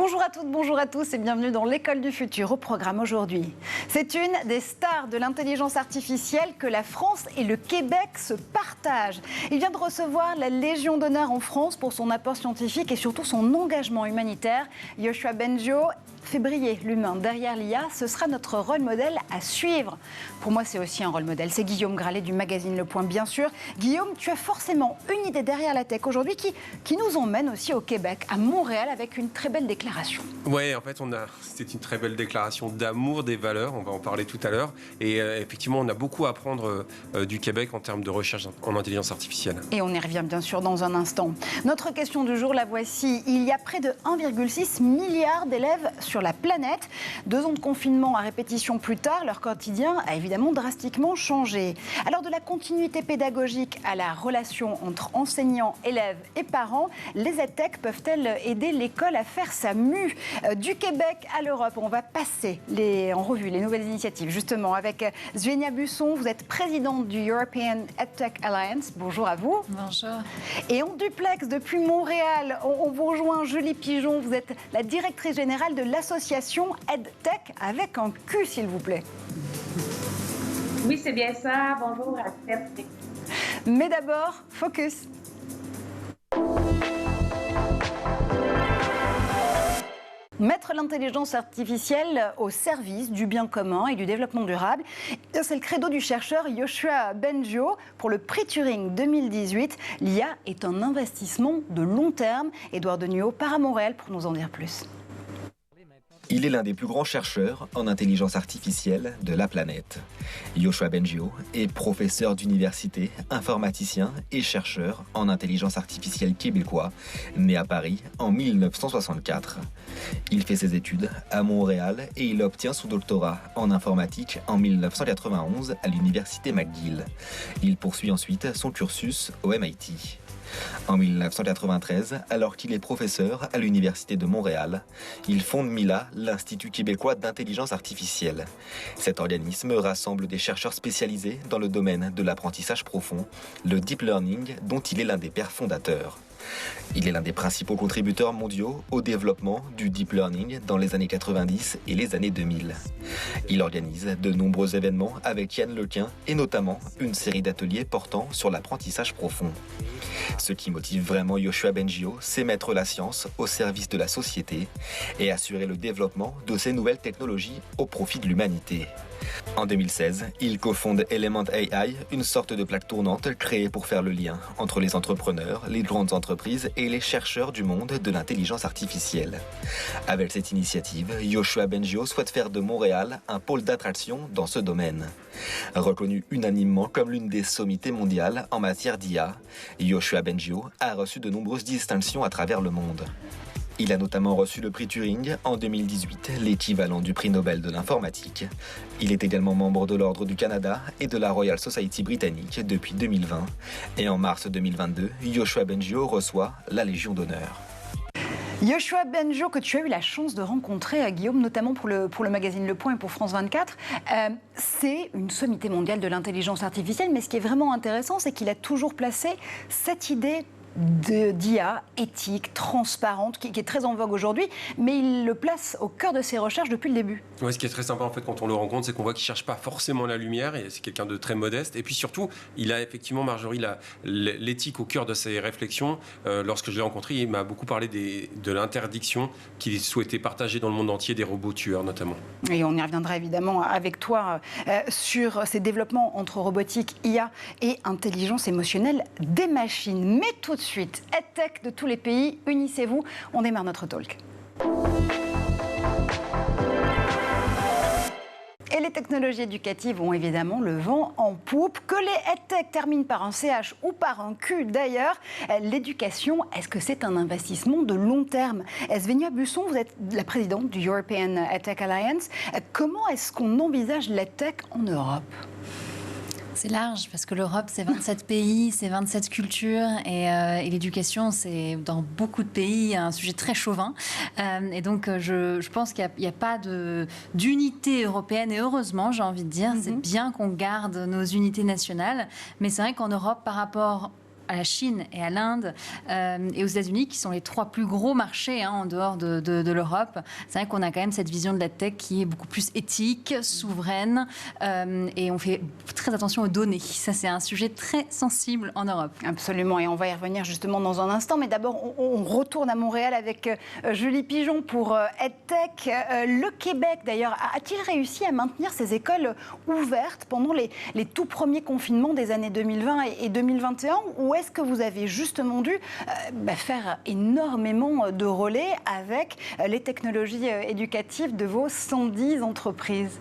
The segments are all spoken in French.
Bonjour à toutes, bonjour à tous et bienvenue dans l'École du futur. Au programme aujourd'hui, c'est une des stars de l'intelligence artificielle que la France et le Québec se partagent. Il vient de recevoir la Légion d'honneur en France pour son apport scientifique et surtout son engagement humanitaire. Yoshua Bengio fait briller l'humain derrière l'IA. Ce sera notre rôle modèle à suivre. Pour moi, c'est aussi un rôle modèle. C'est Guillaume Gralet du magazine Le Point, bien sûr. Guillaume, tu as forcément une idée derrière la tech aujourd'hui qui nous emmène aussi au Québec, à Montréal, avec une très belle déclaration. Oui, en fait, c'est une très belle déclaration d'amour des valeurs. On va en parler tout à l'heure. Et effectivement, on a beaucoup à apprendre du Québec en termes de recherche en intelligence artificielle. Et on y revient bien sûr dans un instant. Notre question du jour, la voici. Il y a près de 1,6 milliard d'élèves sur la planète. 2 ans de confinement à répétition plus tard, leur quotidien a évidemment drastiquement changé. Alors de la continuité pédagogique à la relation entre enseignants, élèves et parents, les EdTech peuvent-elles aider l'école à faire sa mue? Du Québec à l'Europe, on va passer en revue les nouvelles initiatives. Justement, avec Zvénia Busson, vous êtes présidente du European EdTech Alliance. Bonjour à vous. Bonjour. Et en duplex depuis Montréal, on vous rejoint, Julie Pigeon. Vous êtes la directrice générale de l'association EdTech avec un Q, s'il vous plaît. Oui, c'est bien ça. Bonjour à tous. Mais d'abord, focus. Mettre l'intelligence artificielle au service du bien commun et du développement durable, c'est le credo du chercheur Yoshua Bengio. Pour le prix Turing 2018, l'IA est un investissement de long terme. Édouard Denuot part à Montréal pour nous en dire plus. Il est l'un des plus grands chercheurs en intelligence artificielle de la planète. Yoshua Bengio est professeur d'université, informaticien et chercheur en intelligence artificielle québécois, né à Paris en 1964. Il fait ses études à Montréal et il obtient son doctorat en informatique en 1991 à l'université McGill. Il poursuit ensuite son cursus au MIT. En 1993, alors qu'il est professeur à l'Université de Montréal, il fonde MILA, l'Institut québécois d'intelligence artificielle. Cet organisme rassemble des chercheurs spécialisés dans le domaine de l'apprentissage profond, le deep learning, dont il est l'un des pères fondateurs. Il est l'un des principaux contributeurs mondiaux au développement du deep learning dans les années 90 et les années 2000. Il organise de nombreux événements avec Yann Lequin et notamment une série d'ateliers portant sur l'apprentissage profond. Ce qui motive vraiment Yoshua Bengio, c'est mettre la science au service de la société et assurer le développement de ces nouvelles technologies au profit de l'humanité. En 2016, il cofonde Element AI, une sorte de plaque tournante créée pour faire le lien entre les entrepreneurs, les grandes entreprises et les chercheurs du monde de l'intelligence artificielle. Avec cette initiative, Yoshua Bengio souhaite faire de Montréal un pôle d'attraction dans ce domaine. Reconnu unanimement comme l'une des sommités mondiales en matière d'IA, Yoshua Bengio a reçu de nombreuses distinctions à travers le monde. Il a notamment reçu le prix Turing en 2018, l'équivalent du prix Nobel de l'informatique. Il est également membre de l'Ordre du Canada et de la Royal Society britannique depuis 2020. Et en mars 2022, Yoshua Bengio reçoit la Légion d'honneur. Yoshua Bengio, que tu as eu la chance de rencontrer, Guillaume, notamment pour le magazine Le Point et pour France 24, c'est une sommité mondiale de l'intelligence artificielle. Mais ce qui est vraiment intéressant, c'est qu'il a toujours placé cette idée d'IA éthique, transparente, qui est très en vogue aujourd'hui, mais il le place au cœur de ses recherches depuis le début. Ouais, ce qui est très sympa en fait quand on le rencontre, c'est qu'on voit qu'il ne cherche pas forcément la lumière, et c'est quelqu'un de très modeste. Et puis surtout, il a effectivement, Marjorie, l'éthique au cœur de ses réflexions. Lorsque je l'ai rencontré, il m'a beaucoup parlé de l'interdiction qu'il souhaitait partager dans le monde entier des robots tueurs notamment. Et on y reviendra évidemment avec toi sur ces développements entre robotique, IA et intelligence émotionnelle des machines. Mais tout de suite, EdTech de tous les pays, unissez-vous, on démarre notre talk. Et les technologies éducatives ont évidemment le vent en poupe. Que les EdTech terminent par un CH ou par un Q d'ailleurs, l'éducation, est-ce que c'est un investissement de long terme? Zvénia Busson, vous êtes la présidente du European EdTech Alliance. Comment est-ce qu'on envisage l'EdTech en Europe? C'est large parce que l'Europe, c'est 27 pays, c'est 27 cultures et l'éducation, c'est dans beaucoup de pays un sujet très chauvin. Et donc, je pense qu'il n'y a pas d'unité européenne et heureusement, j'ai envie de dire, c'est bien qu'on garde nos unités nationales. Mais c'est vrai qu'en Europe, par rapport à la Chine et à l'Inde et aux États-Unis, qui sont les 3 plus gros marchés en dehors de l'Europe. C'est vrai qu'on a quand même cette vision de la tech qui est beaucoup plus éthique, souveraine, et on fait très attention aux données. Ça, c'est un sujet très sensible en Europe. Absolument, et on va y revenir justement dans un instant. Mais d'abord, on retourne à Montréal avec Julie Pigeon pour EdTech. Le Québec, d'ailleurs, a-t-il réussi à maintenir ses écoles ouvertes pendant les tout premiers confinements des années 2020 et 2021, ou est-ce que vous avez justement dû faire énormément de relais avec les technologies éducatives de vos 110 entreprises?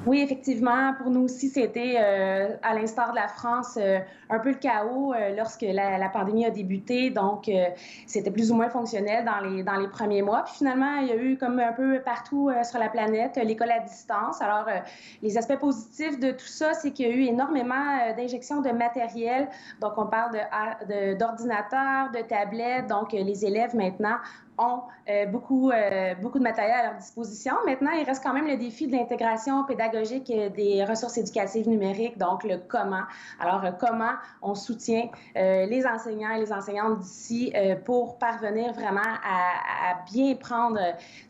Oui, effectivement, pour nous aussi, c'était, à l'instar de la France, un peu le chaos lorsque la pandémie a débuté. Donc, c'était plus ou moins fonctionnel dans les premiers mois. Puis finalement, il y a eu, comme un peu partout sur la planète, l'école à distance. Alors, les aspects positifs de tout ça, c'est qu'il y a eu énormément d'injections de matériel. Donc, on parle d'ordinateurs, de tablettes. Donc, les élèves, maintenant, ont beaucoup de matériel à leur disposition. Maintenant, il reste quand même le défi de l'intégration pédagogique des ressources éducatives numériques, donc le comment. Alors, comment on soutient les enseignants et les enseignantes d'ici pour parvenir vraiment à bien prendre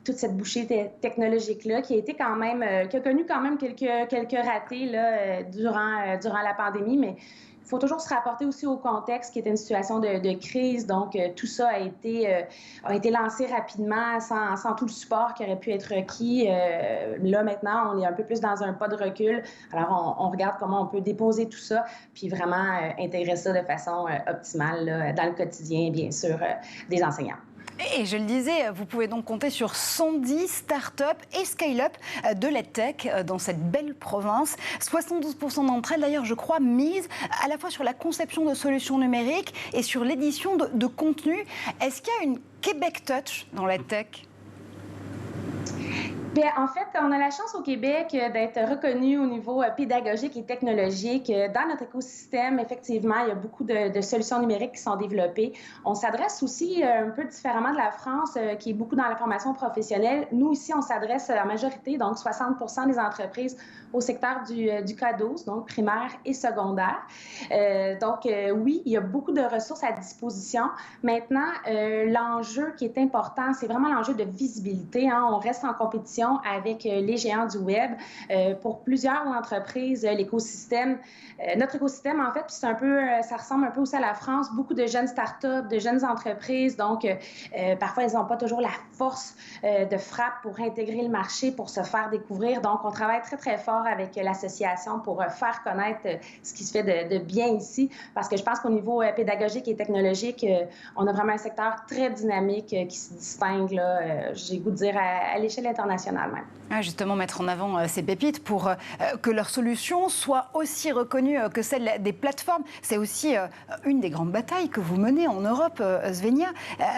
toute cette bouchée technologique-là qui a été quand même, qui a connu quand même quelques ratés là, durant la pandémie, mais il faut toujours se rapporter aussi au contexte qui était une situation de crise. Donc, tout ça a été lancé rapidement sans tout le support qui aurait pu être requis. Là, maintenant, on est un peu plus dans un pas de recul. Alors, on regarde comment on peut déposer tout ça puis vraiment intégrer ça de façon optimale là, dans le quotidien, bien sûr, des enseignants. Et je le disais, vous pouvez donc compter sur 110 startups et scale-up de l'EdTech dans cette belle province. 72% d'entre elles, d'ailleurs, je crois, misent à la fois sur la conception de solutions numériques et sur l'édition de contenu. Est-ce qu'il y a une Québec Touch dans l'EdTech ? Bien, en fait, on a la chance au Québec d'être reconnu au niveau pédagogique et technologique. Dans notre écosystème, effectivement, il y a beaucoup de solutions numériques qui sont développées. On s'adresse aussi un peu différemment de la France, qui est beaucoup dans la formation professionnelle. Nous, ici, on s'adresse en majorité, donc 60% des entreprises au secteur du K12, donc primaire et secondaire. Donc, oui, il y a beaucoup de ressources à disposition. Maintenant, l'enjeu qui est important, c'est vraiment l'enjeu de visibilité. On reste en compétition avec les géants du web. Pour plusieurs entreprises, l'écosystème, notre écosystème, en fait, c'est un peu, ça ressemble un peu aussi à la France, beaucoup de jeunes startups, de jeunes entreprises. Donc, parfois, elles n'ont pas toujours la force de frappe pour intégrer le marché, pour se faire découvrir. Donc, on travaille très, très fort avec l'association pour faire connaître ce qui se fait de bien ici, parce que je pense qu'au niveau pédagogique et technologique, on a vraiment un secteur très dynamique qui se distingue, là, j'ai le goût de dire, à l'échelle internationale même. Justement, mettre en avant ces pépites pour que leurs solutions soient aussi reconnues que celles des plateformes. C'est aussi une des grandes batailles que vous menez en Europe, Svenja,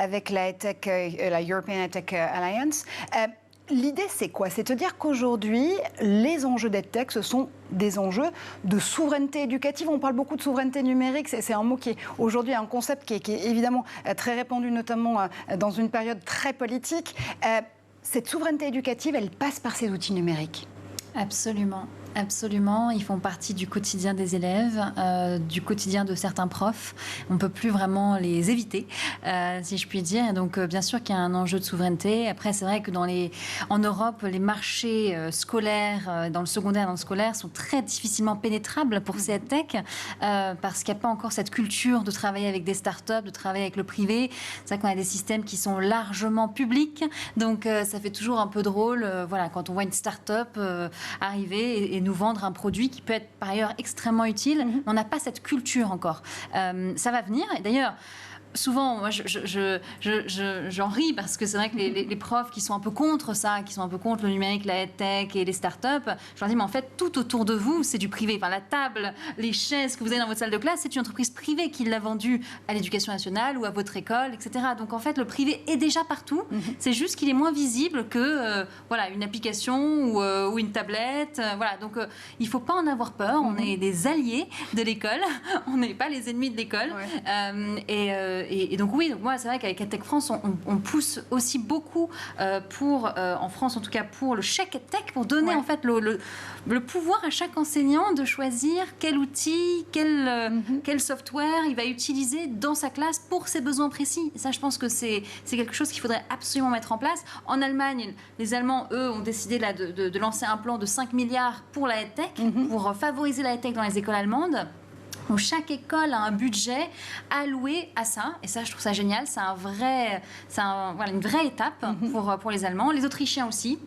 avec la EdTech, la European EdTech Alliance. L'idée, c'est quoi? C'est de dire qu'aujourd'hui, les enjeux d'EdTech, ce sont des enjeux de souveraineté éducative. On parle beaucoup de souveraineté numérique. C'est un mot qui est aujourd'hui un concept qui est évidemment très répandu, notamment dans une période très politique. Cette souveraineté éducative, elle passe par ces outils numériques. Absolument. Absolument, ils font partie du quotidien des élèves, du quotidien de certains profs. On ne peut plus vraiment les éviter, si je puis dire. Et donc, bien sûr qu'il y a un enjeu de souveraineté. Après, c'est vrai que en Europe, les marchés scolaires, dans le secondaire et dans le scolaire, sont très difficilement pénétrables pour ces EdTech, parce qu'il n'y a pas encore cette culture de travailler avec des startups, de travailler avec le privé. C'est vrai qu'on a des systèmes qui sont largement publics. Donc, ça fait toujours un peu drôle, voilà, quand on voit une start-up arriver et nous vendre un produit qui peut être par ailleurs extrêmement utile, mais on n'a pas cette culture encore. Ça va venir, et d'ailleurs, souvent, moi, j'en ris parce que c'est vrai que les profs qui sont un peu contre ça, qui sont un peu contre le numérique, la EdTech et les startups, je leur dis, mais en fait, tout autour de vous, c'est du privé. Enfin, la table, les chaises que vous avez dans votre salle de classe, c'est une entreprise privée qui l'a vendue à l'Éducation nationale ou à votre école, etc. Donc, en fait, le privé est déjà partout. C'est juste qu'il est moins visible que voilà, une application ou une tablette. Voilà. Donc, il ne faut pas en avoir peur. On est des alliés de l'école. On n'est pas les ennemis de l'école. donc oui, donc moi c'est vrai qu'avec EdTech France, on pousse aussi beaucoup en France en tout cas, pour le chèque EdTech, pour donner en fait le pouvoir à chaque enseignant de choisir quel outil, quel software il va utiliser dans sa classe pour ses besoins précis. Et ça, je pense que c'est quelque chose qu'il faudrait absolument mettre en place. En Allemagne, les Allemands, eux, ont décidé là, de lancer un plan de 5 milliards pour la EdTech, pour favoriser la EdTech dans les écoles allemandes. Donc, chaque école a un budget alloué à ça, et ça, je trouve ça génial. C'est une vraie étape pour les Allemands. Les Autrichiens aussi,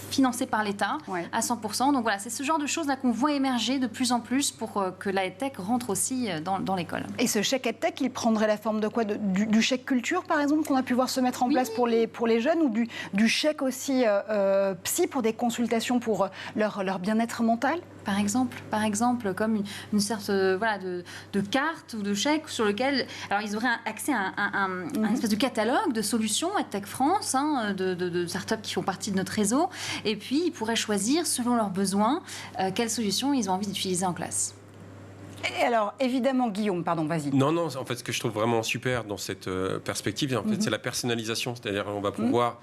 financés par l'État à 100%. Donc voilà, c'est ce genre de choses-là qu'on voit émerger de plus en plus pour que la EdTech rentre aussi dans l'école. Et ce chèque EdTech, il prendrait la forme de quoi? Du chèque culture, par exemple, qu'on a pu voir se mettre en place pour les jeunes, ou du chèque aussi psy pour des consultations pour leur bien-être mental? Par exemple, comme une sorte de carte ou de chèque sur lequel alors ils auraient accès à un espèce de catalogue de solutions EdTech France, de startups qui font partie de notre réseau, et puis ils pourraient choisir selon leurs besoins quelles solutions ils ont envie d'utiliser en classe. Et alors, évidemment, Guillaume, pardon, vas-y. Non, en fait, ce que je trouve vraiment super dans cette perspective, en fait, c'est la personnalisation, c'est-à-dire on va pouvoir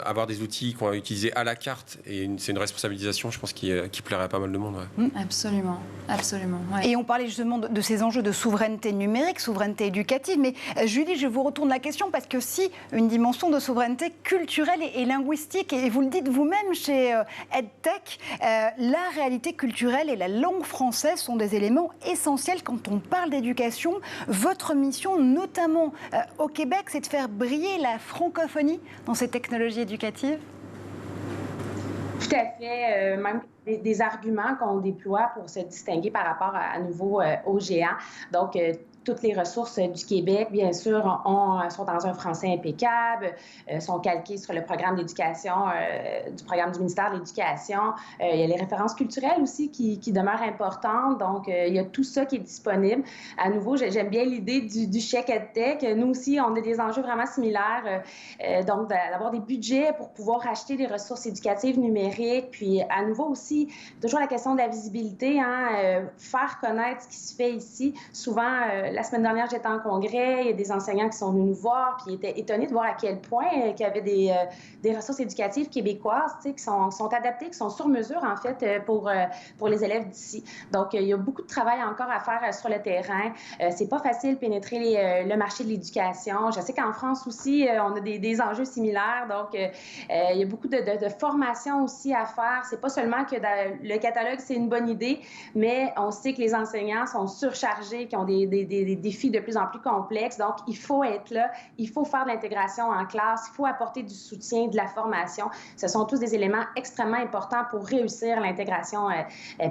avoir des outils qu'on va utiliser à la carte, et c'est une responsabilisation, je pense, qui plairait à pas mal de monde. Absolument. Ouais. Et on parlait justement de ces enjeux de souveraineté numérique, souveraineté éducative, mais Julie, je vous retourne la question, parce que si une dimension de souveraineté culturelle et linguistique, et vous le dites vous-même chez EdTech, la réalité culturelle et la langue française sont des éléments essentiels quand on parle d'éducation. Votre mission, notamment au Québec, c'est de faire briller la francophonie dans ces technologies éducatives? Tout à fait. Même des arguments qu'on déploie pour se distinguer par rapport à nouveau aux géants. Donc, toutes les ressources du Québec, bien sûr, sont dans un français impeccable, sont calquées sur le programme d'éducation, du programme du ministère de l'Éducation. Il y a les références culturelles aussi qui demeurent importantes. Donc, il y a tout ça qui est disponible. À nouveau, j'aime bien l'idée du chèque EdTech. Nous aussi, on a des enjeux vraiment similaires. Donc, d'avoir des budgets pour pouvoir acheter des ressources éducatives numériques. Puis, à nouveau aussi, toujours la question de la visibilité, faire connaître ce qui se fait ici. Souvent, la semaine dernière, j'étais en congrès, il y a des enseignants qui sont venus nous voir, puis ils étaient étonnés de voir à quel point qu'il y avait des ressources éducatives québécoises, qui sont adaptées, qui sont sur mesure, en fait, pour les élèves d'ici. Donc, il y a beaucoup de travail encore à faire sur le terrain. C'est pas facile de pénétrer le marché de l'éducation. Je sais qu'en France aussi, on a des enjeux similaires. Donc, il y a beaucoup de formation aussi à faire. C'est pas seulement que le catalogue, c'est une bonne idée, mais on sait que les enseignants sont surchargés, qui ont des défis de plus en plus complexes. Donc, il faut être là, il faut faire de l'intégration en classe, il faut apporter du soutien, de la formation. Ce sont tous des éléments extrêmement importants pour réussir l'intégration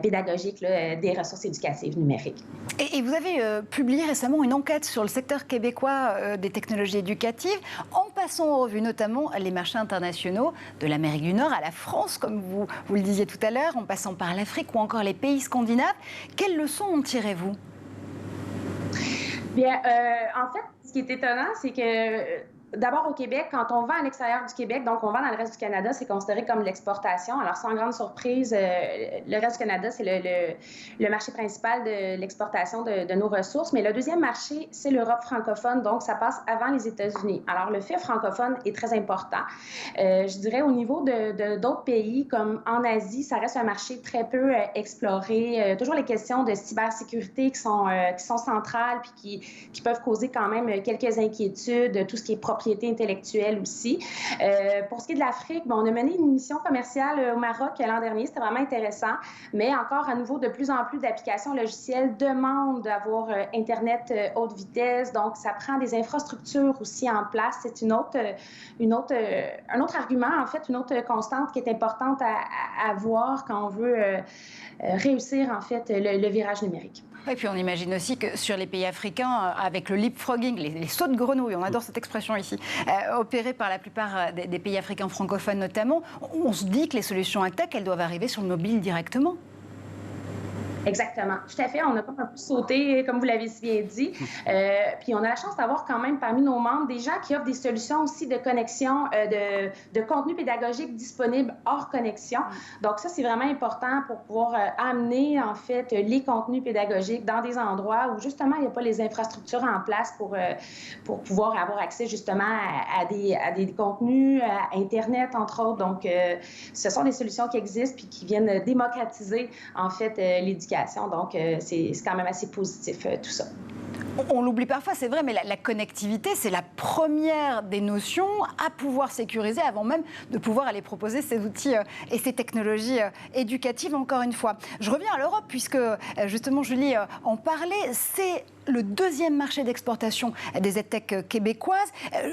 pédagogique des ressources éducatives numériques. Et vous avez publié récemment une enquête sur le secteur québécois des technologies éducatives, en passant en revue notamment les marchés internationaux de l'Amérique du Nord à la France, comme vous le disiez tout à l'heure, en passant par l'Afrique ou encore les pays scandinaves. Quelles leçons en tirez-vous? Bien, en fait, ce qui est étonnant, c'est que d'abord, au Québec, quand on vend à l'extérieur du Québec, donc on vend dans le reste du Canada, c'est considéré comme l'exportation. Alors, sans grande surprise, le reste du Canada, c'est le marché principal de l'exportation de nos ressources. Mais le deuxième marché, c'est l'Europe francophone, donc ça passe avant les États-Unis. Alors, le fait francophone est très important. Je dirais au niveau d'autres pays, comme en Asie, ça reste un marché très peu exploré. Toujours les questions de cybersécurité qui sont centrales puis qui peuvent causer quand même quelques inquiétudes, tout ce qui est propriété intellectuelle aussi. Pour ce qui est de l'Afrique, on a mené une mission commerciale au Maroc l'an dernier. C'était vraiment intéressant. Mais encore, à nouveau, de plus en plus d'applications logicielles demandent d'avoir Internet haute vitesse. Donc, ça prend des infrastructures aussi en place. C'est un autre argument, en fait, une autre constante qui est importante à voir quand on veut réussir, en fait, le virage numérique. Et puis on imagine aussi que sur les pays africains, avec le leapfrogging, les sauts de grenouille, on adore cette expression ici, opérés par la plupart des pays africains francophones notamment, on se dit que les solutions EdTech, elles doivent arriver sur le mobile directement. Exactement. Tout à fait. On a comme un peu sauté, comme vous l'avez si bien dit. Puis on a la chance d'avoir quand même parmi nos membres des gens qui offrent des solutions aussi de connexion, de contenu pédagogique disponible hors connexion. Donc ça, c'est vraiment important pour pouvoir amener en fait les contenus pédagogiques dans des endroits où justement il n'y a pas les infrastructures en place pour pouvoir avoir accès justement à des contenus, à Internet entre autres. Donc ce sont des solutions qui existent puis qui viennent démocratiser en fait l'éducation. Donc c'est quand même assez positif tout ça. On l'oublie parfois, c'est vrai, mais la connectivité, c'est la première des notions à pouvoir sécuriser avant même de pouvoir aller proposer ces outils et ces technologies éducatives, encore une fois. Je reviens à l'Europe, puisque justement, Julie en parlait, c'est le deuxième marché d'exportation des EdTech québécoises.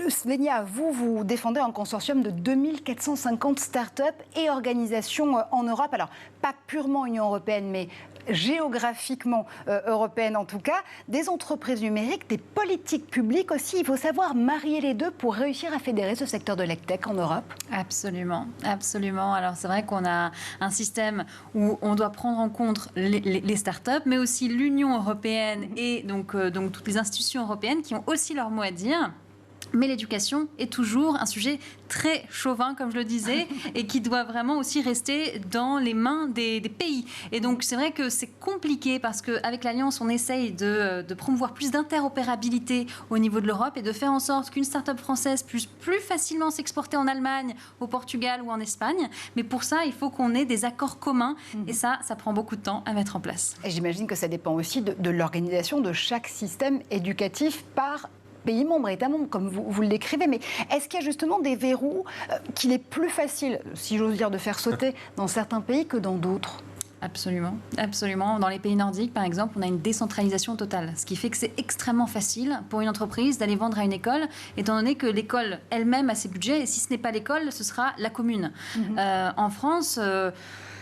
Svénia, vous défendez un consortium de 2450 startups et organisations en Europe. Alors, pas purement Union européenne, mais géographiquement européenne en tout cas, des entreprises numériques, des politiques publiques aussi. Il faut savoir marier les deux pour réussir à fédérer ce secteur de l'EdTech en Europe. Absolument, absolument. Alors c'est vrai qu'on a un système où on doit prendre en compte les startups, mais aussi l'Union européenne et donc toutes les institutions européennes qui ont aussi leur mot à dire. Mais l'éducation est toujours un sujet très chauvin, comme je le disais, et qui doit vraiment aussi rester dans les mains des pays. Et donc, c'est vrai que c'est compliqué parce qu'avec l'Alliance, on essaye de promouvoir plus d'interopérabilité au niveau de l'Europe et de faire en sorte qu'une start-up française puisse plus facilement s'exporter en Allemagne, au Portugal ou en Espagne. Mais pour ça, il faut qu'on ait des accords communs. Et ça prend beaucoup de temps à mettre en place. Et j'imagine que ça dépend aussi de l'organisation de chaque système éducatif par pays membres, États membres, comme vous le décrivez. Mais est-ce qu'il y a justement des verrous qu'il est plus facile, si j'ose dire, de faire sauter dans certains pays que dans d'autres ? Absolument, absolument. Dans les pays nordiques, par exemple, on a une décentralisation totale, ce qui fait que c'est extrêmement facile pour une entreprise d'aller vendre à une école, étant donné que l'école elle-même a ses budgets, et si ce n'est pas l'école, ce sera la commune. En France...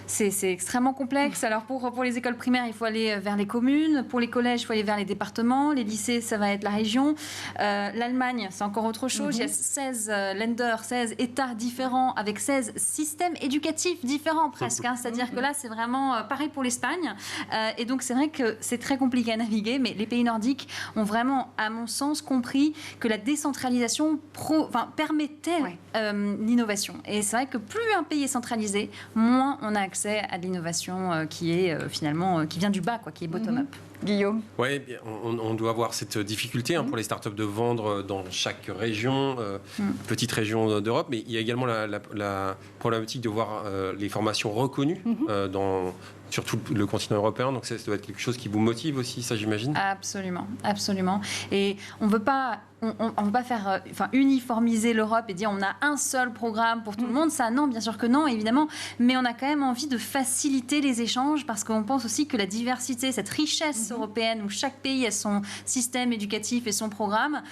C'est extrêmement complexe. Alors pour les écoles primaires, il faut aller vers les communes. Pour les collèges, il faut aller vers les départements. Les lycées, ça va être la région. L'Allemagne, c'est encore autre chose. Il y a 16 Länder, 16 États différents avec 16 systèmes éducatifs différents presque. C'est-à-dire que là, c'est vraiment pareil pour l'Espagne. Et donc, c'est vrai que c'est très compliqué à naviguer. Mais les pays nordiques ont vraiment, à mon sens, compris que la décentralisation permettait l'innovation. Et c'est vrai que plus un pays est centralisé, moins on a accès à l'innovation qui est finalement qui vient du bas, qui est bottom-up. Guillaume ? Oui, on doit avoir cette difficulté pour les startups de vendre dans chaque région, petite région d'Europe, mais il y a également la problématique de voir les formations reconnues sur tout le continent européen. Donc ça doit être quelque chose qui vous motive aussi, ça j'imagine. Absolument, absolument. Et on ne veut pas faire, uniformiser l'Europe et dire on a un seul programme pour tout le monde. Ça, non, bien sûr que non, évidemment. Mais on a quand même envie de faciliter les échanges parce qu'on pense aussi que la diversité, cette richesse européenne où chaque pays a son système éducatif et son programme,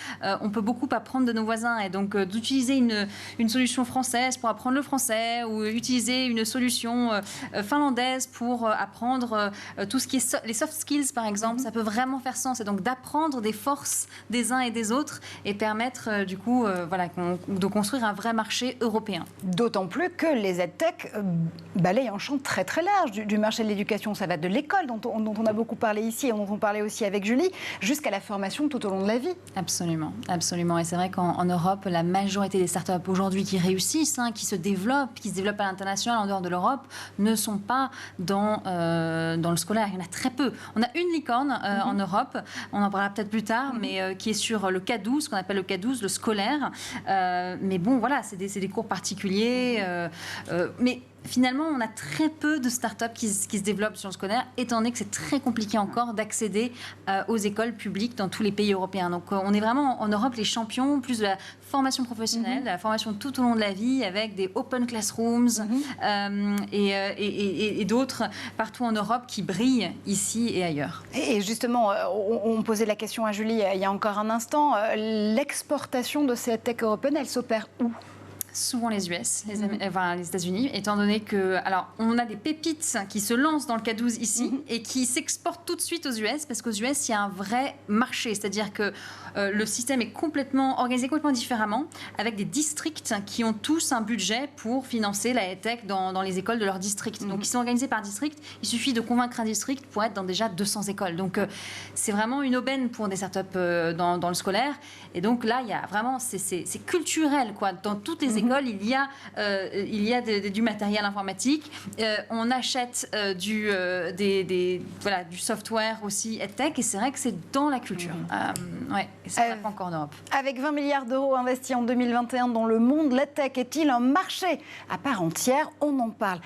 on peut beaucoup apprendre de nos voisins. Et donc d'utiliser une solution française pour apprendre le français ou utiliser une solution finlandaise pour apprendre tout ce qui est les soft skills, par exemple, ça peut vraiment faire sens. Et donc d'apprendre des forces des uns et des autres et permettre de construire un vrai marché européen. D'autant plus que les EdTech balayent un champ très très large du marché de l'éducation. Ça va de l'école, dont on a beaucoup parlé ici et dont on parlait aussi avec Julie, jusqu'à la formation tout au long de la vie. Absolument, absolument. Et c'est vrai qu'en Europe, la majorité des startups aujourd'hui qui réussissent, qui se développent à l'international en dehors de l'Europe, ne sont pas dans le scolaire. Il y en a très peu. On a une licorne en Europe, on en parlera peut-être plus tard, mais qui est sur le K12, ce qu'on appelle le K12, le scolaire. Mais bon, voilà, c'est des cours particuliers. Mais finalement, on a très peu de startups qui se développent sur le scolaire, étant donné que c'est très compliqué encore d'accéder aux écoles publiques dans tous les pays européens. Donc, on est vraiment en Europe les champions, plus de la formation professionnelle, de la formation tout au long de la vie, avec des open classrooms et d'autres partout en Europe qui brillent ici et ailleurs. Et justement, on posait la question à Julie il y a encore un instant, l'exportation de ces tech européennes, elle s'opère où ? souvent les US, les États-Unis, étant donné que, alors, on a des pépites qui se lancent dans le K12 ici et qui s'exportent tout de suite aux US, parce qu'aux US, il y a un vrai marché, c'est-à-dire que le système est organisé complètement différemment, avec des districts qui ont tous un budget pour financer la EdTech dans les écoles de leur district. Donc, ils sont organisés par district. Il suffit de convaincre un district pour être dans déjà 200 écoles. Donc, c'est vraiment une aubaine pour des startups dans le scolaire. Et donc, là, il y a vraiment, c'est culturel, quoi. Dans toutes les écoles, il y a du matériel informatique. On achète du software aussi EdTech. Et c'est vrai que c'est dans la culture. Et ça n'a pas encore en Europe. Avec 20 milliards d'euros investis en 2021 dans le monde, l'EdTech est-il un marché à part entière? On en parle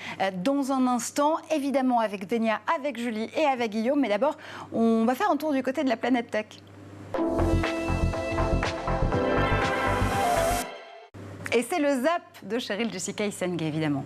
dans un instant, évidemment avec Venia, avec Julie et avec Guillaume. Mais d'abord, on va faire un tour du côté de la planète tech. Et c'est le zap de Cheryl Jessica Isenge, évidemment.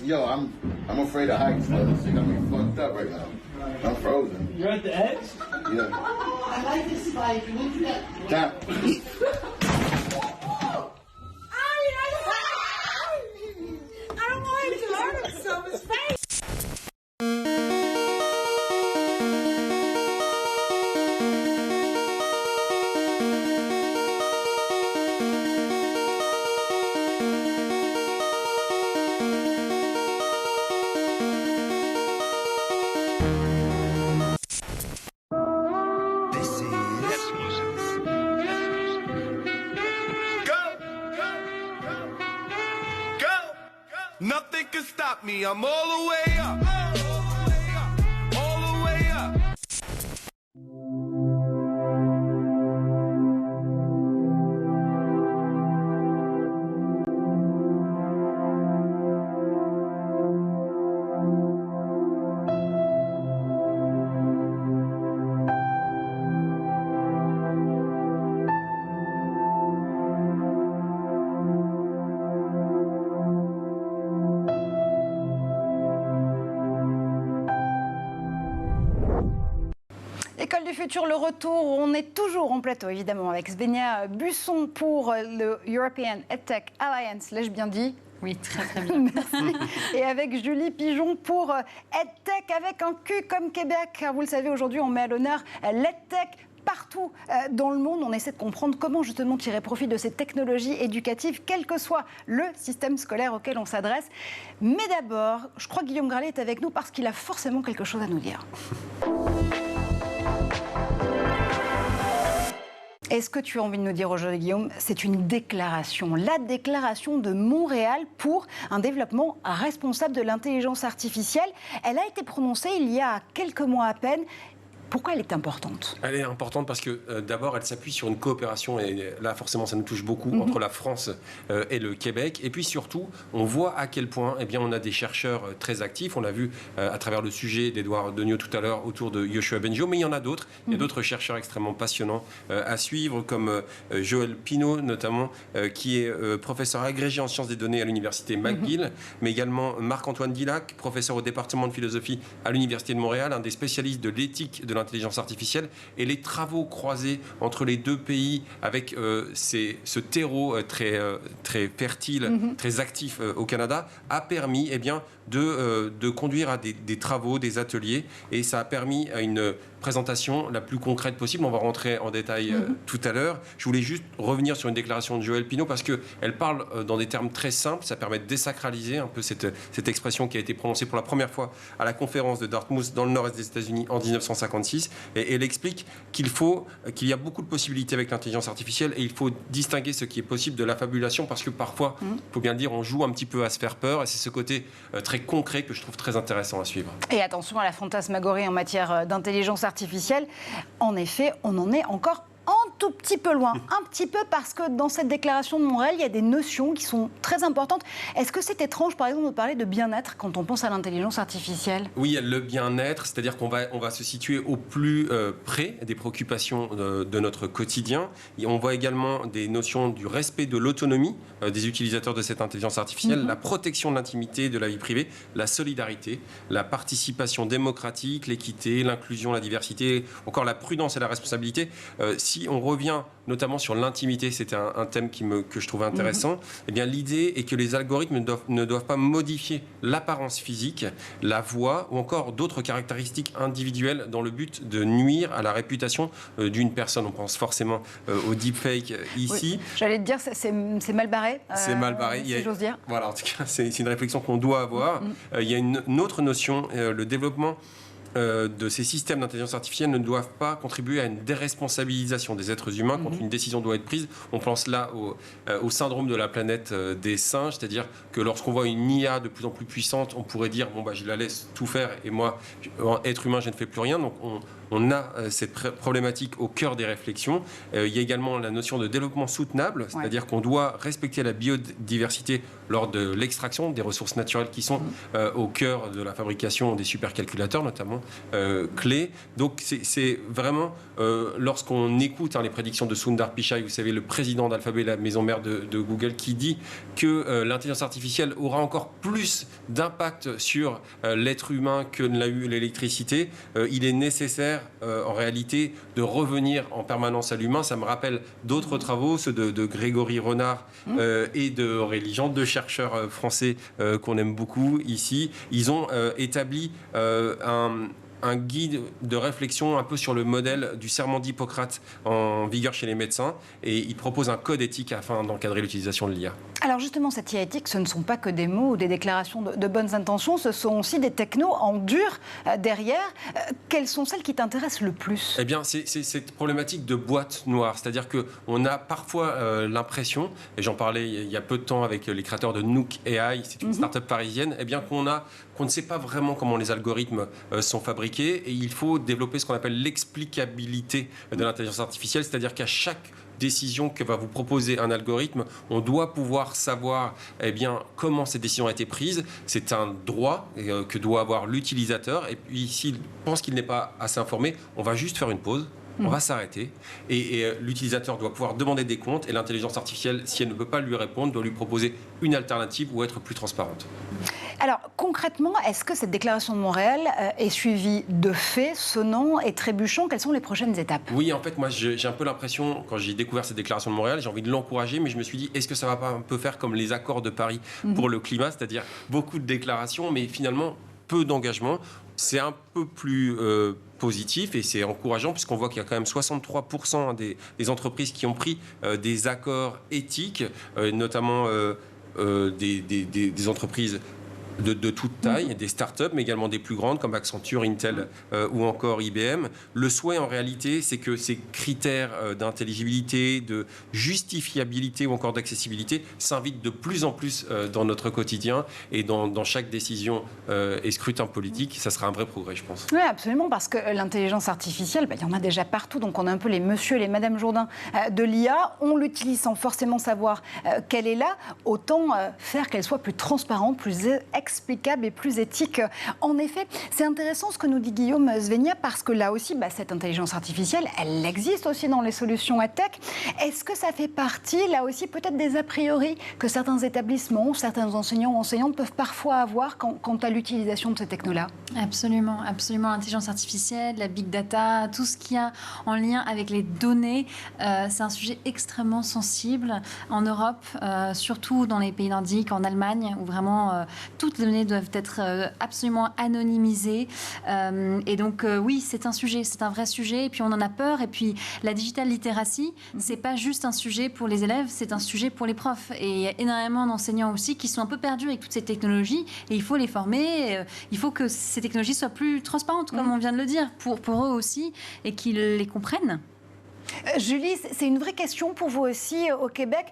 Damn, I'm afraid of heights. This shit got me fucked up right now. I'm frozen. You're at the edge? Yeah. I like this spike. Look at that. Damn. I don't want him to hurt himself. His face. Nothing can stop me. I'm all the way up. All the way up. École du futur, le retour. On est toujours en plateau, évidemment, avec Svenia Busson pour le European EdTech Alliance. L'ai-je bien dit? Oui, très très bien. Merci. Et avec Julie Pigeon pour EdTech avec un Q comme Québec. Car vous le savez, aujourd'hui, on met à l'honneur l'EdTech partout dans le monde. On essaie de comprendre comment justement tirer profit de ces technologies éducatives, quel que soit le système scolaire auquel on s'adresse. Mais d'abord, je crois que Guillaume Gralet est avec nous parce qu'il a forcément quelque chose à nous dire. Et ce que tu as envie de nous dire aujourd'hui, Guillaume, c'est une déclaration. La déclaration de Montréal pour un développement responsable de l'intelligence artificielle. Elle a été prononcée il y a quelques mois à peine. Pourquoi elle est importante? Elle est importante parce que d'abord, elle s'appuie sur une coopération, et là forcément ça nous touche beaucoup, entre la France et le Québec. Et puis surtout, on voit à quel point on a des chercheurs très actifs. On l'a vu à travers le sujet d'Edouard Degnaud tout à l'heure autour de Yoshua Bengio, mais il y en a d'autres. Il y a d'autres chercheurs extrêmement passionnants à suivre, comme Joël Pinault notamment, qui est professeur agrégé en sciences des données à l'université McGill, mais également Marc-Antoine Dillac, professeur au département de philosophie à l'université de Montréal, un des spécialistes de l'éthique de l'intelligence artificielle, et les travaux croisés entre les deux pays avec ce terreau très fertile, très actif au Canada, a permis de conduire à des travaux, des ateliers, et ça a permis à une présentation la plus concrète possible. On va rentrer en détail tout à l'heure. Je voulais juste revenir sur une déclaration de Joël Pinault parce qu'elle parle dans des termes très simples. Ça permet de désacraliser un peu cette expression qui a été prononcée pour la première fois à la conférence de Dartmouth dans le nord-est des États-Unis en 1956. Et elle explique qu'il y a beaucoup de possibilités avec l'intelligence artificielle et il faut distinguer ce qui est possible de l'affabulation parce que parfois, il faut bien le dire, on joue un petit peu à se faire peur et c'est ce côté très concret que je trouve très intéressant à suivre. Et attention à la fantasmagorie en matière d'intelligence artificielle. En effet, on en est encore un tout petit peu loin, un petit peu parce que dans cette déclaration de Montréal, il y a des notions qui sont très importantes. Est-ce que c'est étrange, par exemple, de parler de bien-être quand on pense à l'intelligence artificielle? Oui, le bien-être, c'est-à-dire qu'on va se situer au plus près des préoccupations de notre quotidien. Et on voit également des notions du respect de l'autonomie des utilisateurs de cette intelligence artificielle, la protection de l'intimité, de la vie privée, la solidarité, la participation démocratique, l'équité, l'inclusion, la diversité, encore la prudence et la responsabilité. Si on revient notamment sur l'intimité, c'était un thème que je trouvais intéressant, eh bien, l'idée est que les algorithmes ne doivent pas modifier l'apparence physique, la voix ou encore d'autres caractéristiques individuelles dans le but de nuire à la réputation d'une personne. On pense forcément au deepfake ici. Oui, j'allais te dire, c'est mal barré. C'est mal barré. Si j'ose dire. Voilà, en tout cas, c'est une réflexion qu'on doit avoir. Il y a une autre notion, le développement de ces systèmes d'intelligence artificielle ne doivent pas contribuer à une déresponsabilisation des êtres humains quand une décision doit être prise. On pense là au syndrome de la planète des singes, c'est-à-dire que lorsqu'on voit une IA de plus en plus puissante, on pourrait dire je la laisse tout faire et moi, être humain, je ne fais plus rien. Donc on a cette problématique au cœur des réflexions. Il y a également la notion de développement soutenable, c'est-à-dire qu'on doit respecter la biodiversité lors de l'extraction des ressources naturelles qui sont au cœur de la fabrication des supercalculateurs, notamment clés. Donc c'est vraiment, lorsqu'on écoute les prédictions de Sundar Pichai, vous savez, le président d'Alphabet, la maison mère de Google, qui dit que l'intelligence artificielle aura encore plus d'impact sur l'être humain que ne l'a eu l'électricité, il est nécessaire en réalité de revenir en permanence à l'humain. Ça me rappelle d'autres travaux, ceux de Grégory Renard et de Aurélie Jean, deux chercheurs français qu'on aime beaucoup ici. Ils ont établi un guide de réflexion un peu sur le modèle du serment d'Hippocrate en vigueur chez les médecins, et il propose un code éthique afin d'encadrer l'utilisation de l'IA. Alors justement, cette IA éthique, ce ne sont pas que des mots ou des déclarations de bonnes intentions, ce sont aussi des technos en dur derrière. Quelles sont celles qui t'intéressent le plus? Eh bien, c'est cette problématique de boîte noire, c'est-à-dire qu'on a parfois l'impression, et j'en parlais il y a peu de temps avec les créateurs de Nook AI, c'est une start-up parisienne, eh bien qu'on ne sait pas vraiment comment les algorithmes sont fabriqués, et il faut développer ce qu'on appelle l'explicabilité de l'intelligence artificielle, c'est-à-dire qu'à chaque décision que va vous proposer un algorithme, on doit pouvoir savoir comment cette décision a été prise. C'est un droit que doit avoir l'utilisateur, et puis s'il pense qu'il n'est pas assez informé, on va juste faire une pause. On va s'arrêter et l'utilisateur doit pouvoir demander des comptes, et l'intelligence artificielle, si elle ne peut pas lui répondre, doit lui proposer une alternative ou être plus transparente. Alors concrètement, est-ce que cette déclaration de Montréal est suivie de faits sonnants et trébuchants? Quelles sont les prochaines étapes? Oui, en fait, moi j'ai un peu l'impression, quand j'ai découvert cette déclaration de Montréal, j'ai envie de l'encourager, mais je me suis dit, est-ce que ça va pas un peu faire comme les accords de Paris pour le climat, c'est-à-dire beaucoup de déclarations, mais finalement peu d'engagement? C'est un peu plus positif et c'est encourageant puisqu'on voit qu'il y a quand même 63% des entreprises qui ont pris des accords éthiques, notamment des entreprises de toute taille, des startups, mais également des plus grandes comme Accenture, Intel ou encore IBM. Le souhait en réalité, c'est que ces critères d'intelligibilité, de justifiabilité ou encore d'accessibilité s'invitent de plus en plus dans notre quotidien et dans chaque décision et scrutin politique. Ça sera un vrai progrès, je pense. Oui, absolument, parce que l'intelligence artificielle, il y en a déjà partout, donc on a un peu les monsieur et les madame Jourdain de l'IA. On l'utilise sans forcément savoir qu'elle est là. Autant faire qu'elle soit plus transparente, plus explicable et plus éthique. En effet, c'est intéressant ce que nous dit Guillaume Svenia, parce que là aussi, cette intelligence artificielle, elle existe aussi dans les solutions tech. Est-ce que ça fait partie, là aussi, peut-être des a priori que certains établissements, certains enseignants ou enseignantes peuvent parfois avoir quant à l'utilisation de ces technos-là? Absolument, absolument. L'intelligence artificielle, la big data, tout ce qui a en lien avec les données, c'est un sujet extrêmement sensible en Europe, surtout dans les pays nordiques, en Allemagne, où vraiment toutes les données doivent être absolument anonymisées. Et donc, oui, c'est un sujet, c'est un vrai sujet. Et puis, on en a peur. Et puis, la digital literacy, c'est pas juste un sujet pour les élèves, c'est un sujet pour les profs. Et il y a énormément d'enseignants aussi qui sont un peu perdus avec toutes ces technologies. Et il faut les former. Il faut que ces technologies soient plus transparentes, comme on vient de le dire, pour eux aussi, et qu'ils les comprennent. Julie, c'est une vraie question pour vous aussi au Québec.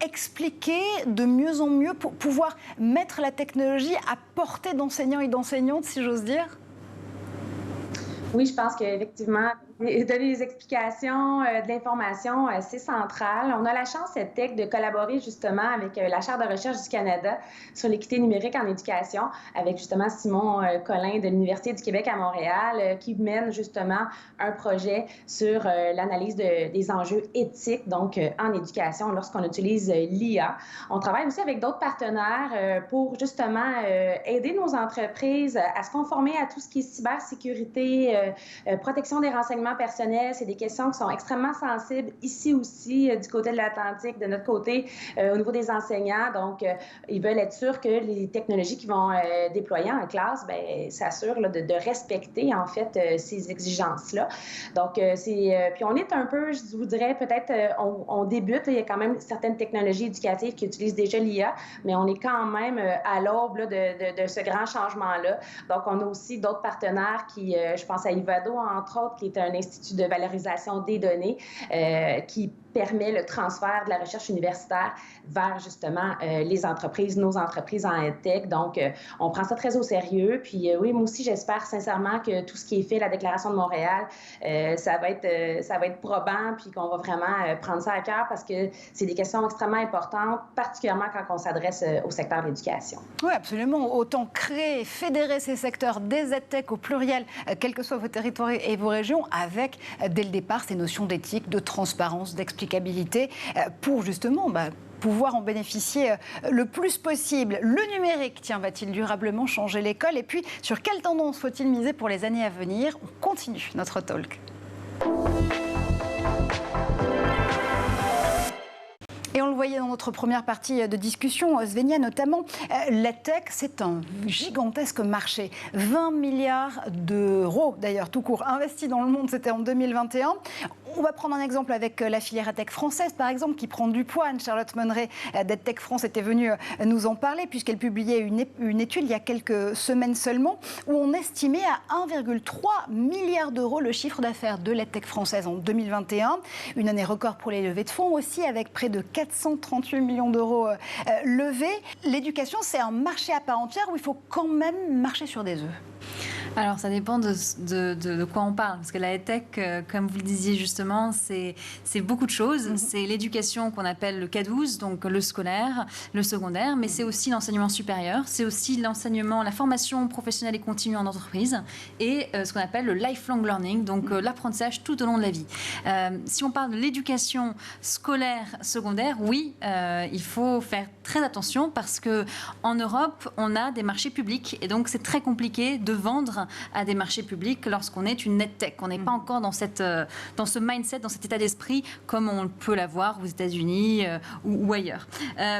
Expliquer de mieux en mieux pour pouvoir mettre la technologie à portée d'enseignants et d'enseignantes, si j'ose dire? Oui, je pense qu'effectivement, donner des explications, de l'information, c'est central. On a la chance, cette tech, de collaborer justement avec la Chaire de recherche du Canada sur l'équité numérique en éducation, avec justement Simon Collin de l'Université du Québec à Montréal, qui mène justement un projet sur l'analyse des enjeux éthiques, donc en éducation, lorsqu'on utilise l'IA. On travaille aussi avec d'autres partenaires pour justement aider nos entreprises à se conformer à tout ce qui est cybersécurité, protection des renseignements personnels. C'est des questions qui sont extrêmement sensibles ici aussi, du côté de l'Atlantique, de notre côté, au niveau des enseignants. Donc, ils veulent être sûrs que les technologies qu'ils vont déployer en classe s'assurent de respecter, en fait, ces exigences-là. Donc, puis on est un peu, je vous dirais, peut-être, on débute. Il y a quand même certaines technologies éducatives qui utilisent déjà l'IA, mais on est quand même à l'aube de ce grand changement-là. Donc, on a aussi d'autres partenaires qui, je pense à Ivado, entre autres, qui est un institut de valorisation des données qui permet le transfert de la recherche universitaire vers justement les entreprises, nos entreprises en EdTech. Donc, on prend ça très au sérieux. Puis oui, moi aussi, j'espère sincèrement que tout ce qui est fait, la Déclaration de Montréal, ça va être probant, puis qu'on va vraiment prendre ça à cœur, parce que c'est des questions extrêmement importantes, particulièrement quand on s'adresse au secteur de l'éducation. Oui, absolument. Autant créer, fédérer ces secteurs des EdTech au pluriel, quels que soient vos territoires et vos régions, avec, dès le départ, ces notions d'éthique, de transparence, d'explicabilité, pour justement pouvoir en bénéficier le plus possible. Le numérique, tiens, va-t-il durablement changer l'école? Et puis, sur quelle tendance faut-il miser pour les années à venir? On continue notre talk. Et on le voyait dans notre première partie de discussion, Svenia notamment, la tech, c'est un gigantesque marché. 20 milliards d'euros, d'ailleurs, tout court, investis dans le monde, c'était en 2021. On va prendre un exemple avec la filière tech française, par exemple, qui prend du poids. Anne-Charlotte Monneret d'EdTech France était venue nous en parler, puisqu'elle publiait une étude il y a quelques semaines seulement, où on estimait à 1,3 milliard d'euros le chiffre d'affaires de l'EdTech française en 2021. Une année record pour les levées de fonds aussi, avec près de 438 millions d'euros levés. L'éducation, c'est un marché à part entière où il faut quand même marcher sur des œufs. Alors, ça dépend de quoi on parle. Parce que la EdTech, comme vous le disiez justement, c'est beaucoup de choses. C'est l'éducation qu'on appelle le K12, donc le scolaire, le secondaire, mais c'est aussi l'enseignement supérieur, c'est aussi l'enseignement, la formation professionnelle et continue en entreprise, et ce qu'on appelle le lifelong learning, donc l'apprentissage tout au long de la vie. Si on parle de l'éducation scolaire secondaire, oui, il faut faire très attention, parce qu'en Europe, on a des marchés publics, et donc c'est très compliqué de vendre à des marchés publics lorsqu'on est une EdTech. On n'est pas encore dans ce mindset, dans cet état d'esprit comme on peut l'avoir aux États-Unis ou ailleurs.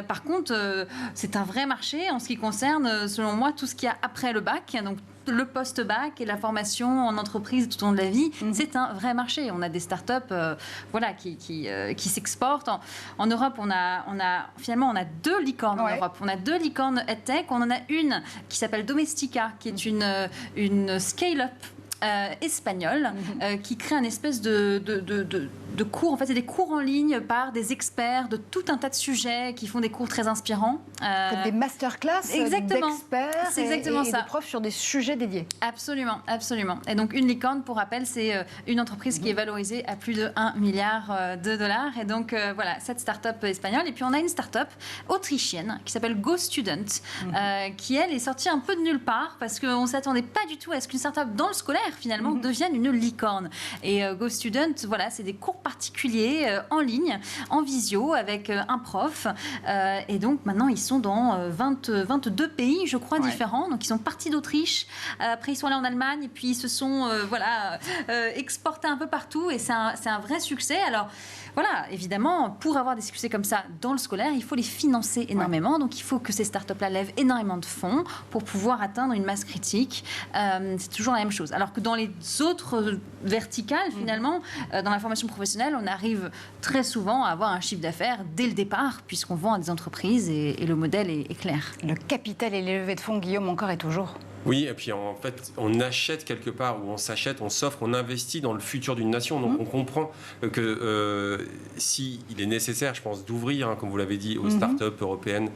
Par contre, c'est un vrai marché en ce qui concerne, selon moi, tout ce qu'il y a après le bac. Donc, le post-bac et la formation en entreprise tout au long de la vie, c'est un vrai marché. On a des startups qui s'exportent. En Europe, on a 2 licornes en Europe. On a 2 licornes EdTech. On en a une qui s'appelle Domestika, qui est une scale-up espagnole qui crée un espèce de cours. En fait, c'est des cours en ligne par des experts de tout un tas de sujets qui font des cours très inspirants. Des masterclass d'experts c'est exactement et ça. de profs sur des sujets dédiés. Absolument, absolument. Et donc, une licorne, pour rappel, c'est une entreprise qui est valorisée à plus de 1 milliard de dollars. Et donc, voilà, cette start-up espagnole. Et puis, on a une start-up autrichienne qui s'appelle GoStudent, qui, elle, est sortie un peu de nulle part parce qu'on ne s'attendait pas du tout à ce qu'une start-up dans le scolaire finalement deviennent une licorne. Et GoStudent, voilà, c'est des cours particuliers en ligne, en visio, avec un prof. Et donc maintenant, ils sont dans 22 pays, je crois, différents. Donc ils sont partis d'Autriche, après ils sont allés en Allemagne, et puis ils se sont exportés un peu partout. Et c'est un vrai succès. Alors voilà, évidemment, pour avoir des succès comme ça dans le scolaire, il faut les financer énormément. Donc il faut que ces startups-là lèvent énormément de fonds pour pouvoir atteindre une masse critique. C'est toujours la même chose. Alors que dans les autres verticales, finalement, dans la formation professionnelle, on arrive très souvent à avoir un chiffre d'affaires dès le départ, puisqu'on vend à des entreprises et le modèle est clair. Le capital et les levées de fonds, Guillaume, encore et toujours. Oui, et puis en fait, on achète quelque part, ou on s'achète, on s'offre, on investit dans le futur d'une nation. Donc on comprend que s'il est nécessaire, je pense, d'ouvrir, comme vous l'avez dit, aux startups européennes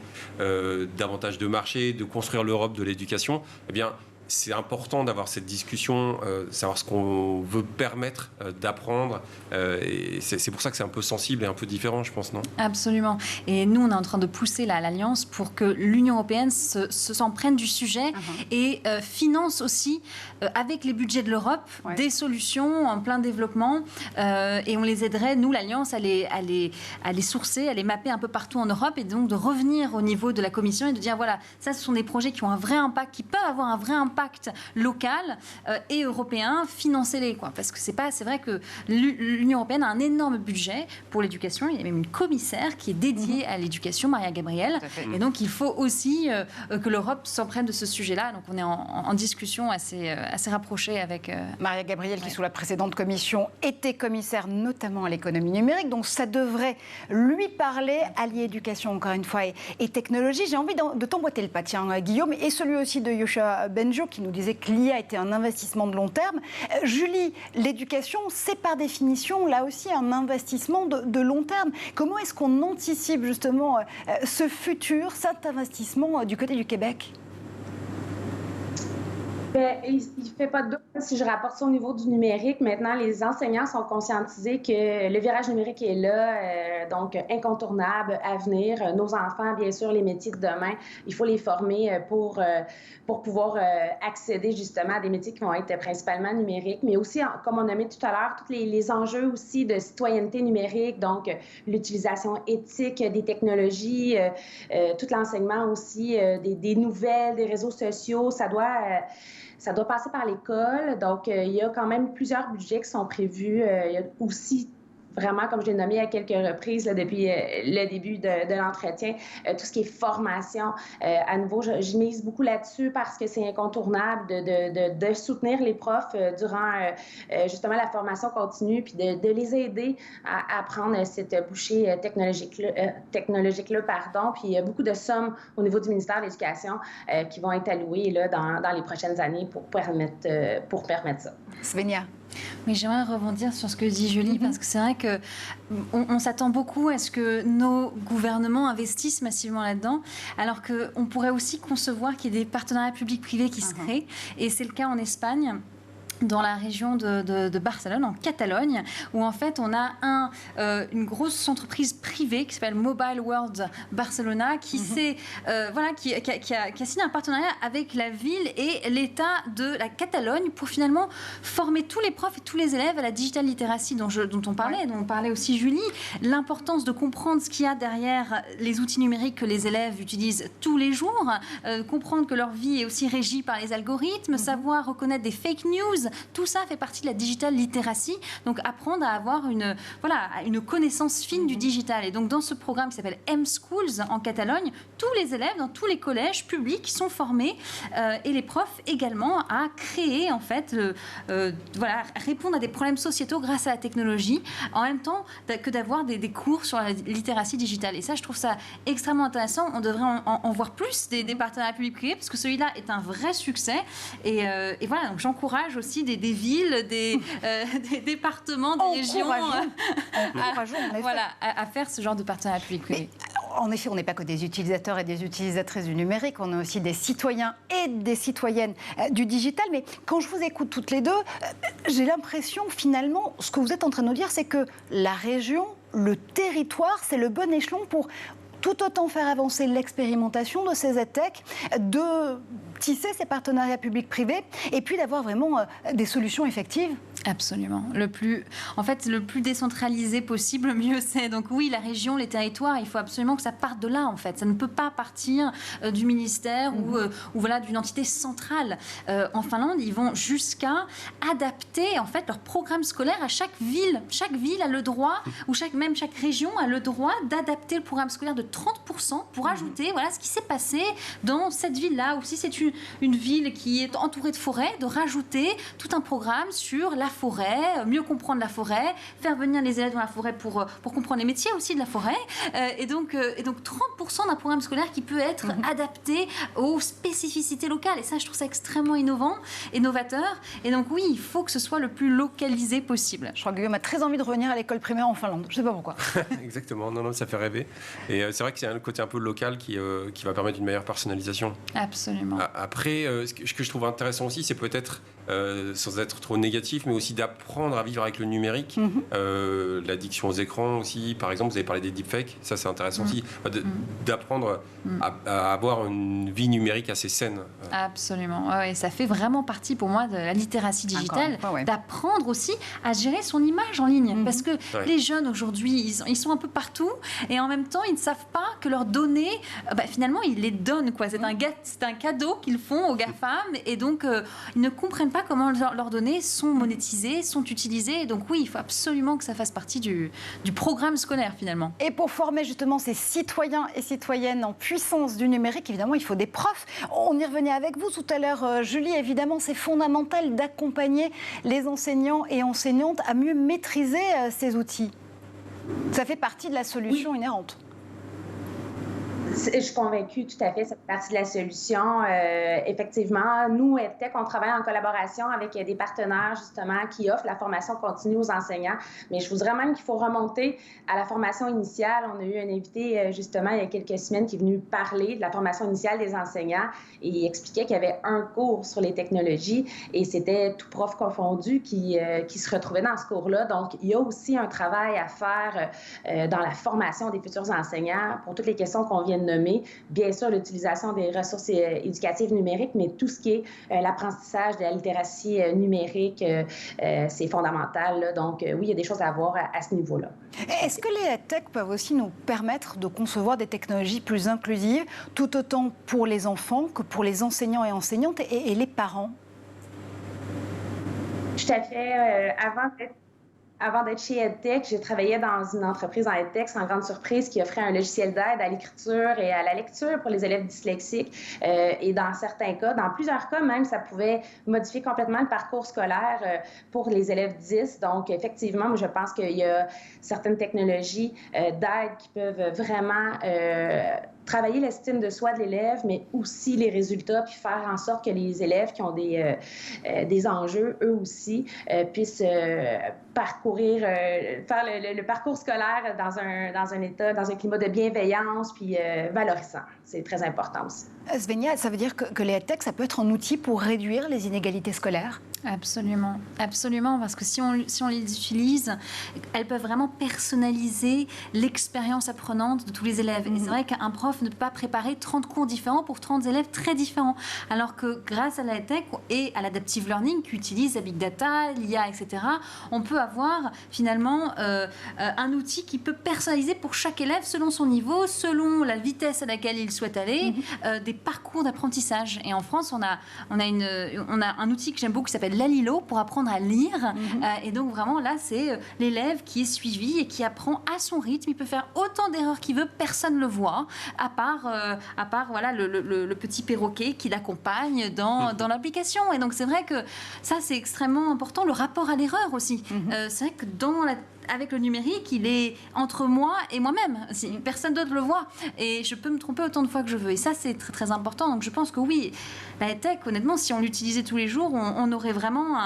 davantage de marchés, de construire l'Europe de l'éducation, eh bien, c'est important d'avoir cette discussion, savoir ce qu'on veut permettre d'apprendre. Et c'est pour ça que c'est un peu sensible et un peu différent, je pense, non ? Absolument. Et nous, on est en train de pousser l'Alliance pour que l'Union européenne s'en prenne du sujet et finance aussi, avec les budgets de l'Europe, des solutions en plein développement. Et on les aiderait, nous, l'Alliance, à les sourcer, à les mapper un peu partout en Europe, et donc de revenir au niveau de la Commission et de dire, voilà, ça, ce sont des projets qui ont un vrai impact, qui peuvent avoir un vrai impact local et européen, financez-les, quoi. Parce que c'est vrai que l'Union européenne a un énorme budget pour l'éducation. Il y a même une commissaire qui est dédiée à l'éducation, Maria Gabriel. Et donc, il faut aussi que l'Europe s'en prenne de ce sujet-là. Donc, on est en discussion assez rapprochée avec... Maria Gabriel, qui, sous la précédente commission, était commissaire notamment à l'économie numérique. Donc, ça devrait lui parler, allier éducation, encore une fois, et technologie. J'ai envie de t'emboîter le pas, tiens, Guillaume, et celui aussi de Yoshua Bengio, qui nous disait que l'IA était un investissement de long terme. Julie, l'éducation, c'est par définition, là aussi, un investissement de long terme. Comment est-ce qu'on anticipe justement ce futur, cet investissement du côté du Québec ? Il ne fait pas de doute, si je rapporte ça au niveau du numérique. Maintenant, les enseignants sont conscientisés que le virage numérique est là, donc incontournable, à venir. Nos enfants, bien sûr, les métiers de demain, il faut les former pour pouvoir accéder justement à des métiers qui vont être principalement numériques, mais aussi, comme on a mis tout à l'heure, tous les enjeux aussi de citoyenneté numérique, donc l'utilisation éthique des technologies, tout l'enseignement aussi, des nouvelles, des réseaux sociaux, ça doit passer par l'école. Donc, il y a quand même plusieurs budgets qui sont prévus. Il y a aussi, vraiment, comme je l'ai nommé à quelques reprises là, depuis le début de l'entretien, tout ce qui est formation. À nouveau, je mise beaucoup là-dessus parce que c'est incontournable de soutenir les profs durant justement la formation continue, puis de les aider à prendre cette bouchée technologique-là. Puis il y a beaucoup de sommes au niveau du ministère de l'Éducation qui vont être allouées là, dans les prochaines années pour permettre ça. Svenia. Oui, j'aimerais rebondir sur ce que dit Julie, parce que c'est vrai qu'on s'attend beaucoup à ce que nos gouvernements investissent massivement là-dedans, alors qu'on pourrait aussi concevoir qu'il y ait des partenariats publics-privés qui se créent, et c'est le cas en Espagne, dans la région de Barcelone, en Catalogne, où en fait on a une grosse entreprise privée qui s'appelle Mobile World Barcelona, qui a signé un partenariat avec la ville et l'État de la Catalogne pour finalement former tous les profs et tous les élèves à la digital literacy dont on parlait, dont on parlait aussi Julie, l'importance de comprendre ce qu'il y a derrière les outils numériques que les élèves utilisent tous les jours, comprendre que leur vie est aussi régie par les algorithmes, savoir reconnaître des fake news, tout ça fait partie de la digital literacy. Donc apprendre à avoir une connaissance fine du digital. Et donc dans ce programme qui s'appelle M-Schools en Catalogne, tous les élèves dans tous les collèges publics sont formés et les profs également à créer en fait, répondre à des problèmes sociétaux grâce à la technologie, en même temps que d'avoir des cours sur la littératie digitale. Et ça, je trouve ça extrêmement intéressant. On devrait en voir plus des partenariats publics-privés parce que celui-là est un vrai succès. Et voilà, donc j'encourage aussi des villes, des départements, des régions à faire ce genre de partenariat public-privé. En effet, on n'est pas que des utilisateurs et des utilisatrices du numérique, on est aussi des citoyens et des citoyennes du digital. Mais quand je vous écoute toutes les deux, j'ai l'impression finalement, ce que vous êtes en train de nous dire, c'est que la région, le territoire, c'est le bon échelon pour tout autant faire avancer l'expérimentation de ces EdTech, de tisser ces partenariats publics-privés et puis d'avoir vraiment des solutions effectives. Absolument. Le plus décentralisé possible, le mieux c'est. Donc oui, la région, les territoires, il faut absolument que ça parte de là en fait. Ça ne peut pas partir du ministère ou d'une entité centrale. En Finlande, ils vont jusqu'à adapter en fait leur programme scolaire à chaque ville. Chaque ville a le droit, ou chaque région a le droit d'adapter le programme scolaire de 30% pour ajouter ce qui s'est passé dans cette ville-là. Ou si c'est une ville qui est entourée de forêts, de rajouter tout un programme sur la forêt, mieux comprendre la forêt, faire venir les élèves dans la forêt pour comprendre les métiers aussi de la forêt. Et donc 30% d'un programme scolaire qui peut être adapté aux spécificités locales. Et ça, je trouve ça extrêmement innovateur. Et donc oui, il faut que ce soit le plus localisé possible. Je crois que Guillaume a très envie de revenir à l'école primaire en Finlande. Je ne sais pas pourquoi. Exactement. Non, ça fait rêver. Et c'est vrai que c'est un côté un peu local qui va permettre une meilleure personnalisation. Absolument. Après, ce que je trouve intéressant aussi, c'est peut-être, sans être trop négatif, mais aussi d'apprendre à vivre avec le numérique. L'addiction aux écrans aussi, par exemple, vous avez parlé des deepfakes, ça c'est intéressant aussi, d'apprendre à avoir une vie numérique assez saine. Absolument. Et ça fait vraiment partie pour moi de la littératie digitale, d'apprendre aussi à gérer son image en ligne. Parce que les jeunes aujourd'hui, ils sont un peu partout et en même temps, ils ne savent pas que leurs données, finalement, ils les donnent. C'est un cadeau qu'ils font aux GAFAM et donc ils ne comprennent pas comment leurs données sont monétisées, sont utilisées. Et donc oui, il faut absolument que ça fasse partie du programme scolaire finalement. Et pour former justement ces citoyens et citoyennes en puissance du numérique, évidemment, il faut des profs. On y revenait avec vous tout à l'heure, Julie. Évidemment, c'est fondamental d'accompagner les enseignants et enseignantes à mieux maîtriser ces outils. Ça fait partie de la solution inhérente. Je suis convaincue, tout à fait, c'est partie de la solution. Effectivement, nous, EdTech, on travaille en collaboration avec des partenaires, justement, qui offrent la formation continue aux enseignants. Mais je vous dirais même qu'il faut remonter à la formation initiale. On a eu un invité, justement, il y a quelques semaines, qui est venu parler de la formation initiale des enseignants et il expliquait qu'il y avait un cours sur les technologies et c'était tout prof confondu qui se retrouvait dans ce cours-là. Donc, il y a aussi un travail à faire dans la formation des futurs enseignants pour toutes les questions qu'on vient de nommer. Bien sûr, l'utilisation des ressources éducatives numériques, mais tout ce qui est l'apprentissage de la littératie numérique, c'est fondamental. Là. Donc, oui, il y a des choses à voir à ce niveau-là. Est-ce que les EdTech peuvent aussi nous permettre de concevoir des technologies plus inclusives, tout autant pour les enfants que pour les enseignants et enseignantes et les parents? Tout à fait. Avant d'être chez EdTech, j'ai travaillé dans une entreprise en EdTech, sans grande surprise, qui offrait un logiciel d'aide à l'écriture et à la lecture pour les élèves dyslexiques. Et dans certains cas, dans plusieurs cas même, ça pouvait modifier complètement le parcours scolaire pour les élèves 10. Donc, effectivement, moi, je pense qu'il y a certaines technologies d'aide qui peuvent vraiment travailler l'estime de soi de l'élève, mais aussi les résultats, puis faire en sorte que les élèves qui ont des enjeux, eux aussi, puissent parcourir, faire le parcours scolaire dans un état, dans un climat de bienveillance, puis valorisant. C'est très important aussi. Svenja, ça veut dire que les EdTech, ça peut être un outil pour réduire les inégalités scolaires? Absolument, absolument, parce que si on les utilise, elles peuvent vraiment personnaliser l'expérience apprenante de tous les élèves. Et c'est vrai qu'un prof prof ne peut pas préparer 30 cours différents pour 30 élèves très différents. Alors que grâce à la tech et à l'adaptive learning qui utilise la big data, l'IA, etc., on peut avoir finalement un outil qui peut personnaliser pour chaque élève selon son niveau, selon la vitesse à laquelle il souhaite aller, des parcours d'apprentissage. Et en France, on a un outil que j'aime beaucoup qui s'appelle Lalilo pour apprendre à lire. Et donc vraiment là, c'est l'élève qui est suivi et qui apprend à son rythme. Il peut faire autant d'erreurs qu'il veut, personne ne le voit, à part voilà, le petit perroquet qui l'accompagne dans l'application. Et donc c'est vrai que ça, c'est extrêmement important. Le rapport à l'erreur aussi. C'est vrai que avec le numérique, il est entre moi et moi-même. Personne d'autre le voit. Et je peux me tromper autant de fois que je veux. Et ça, c'est très, très important. Donc, je pense que oui, la tech, honnêtement, si on l'utilisait tous les jours, on aurait vraiment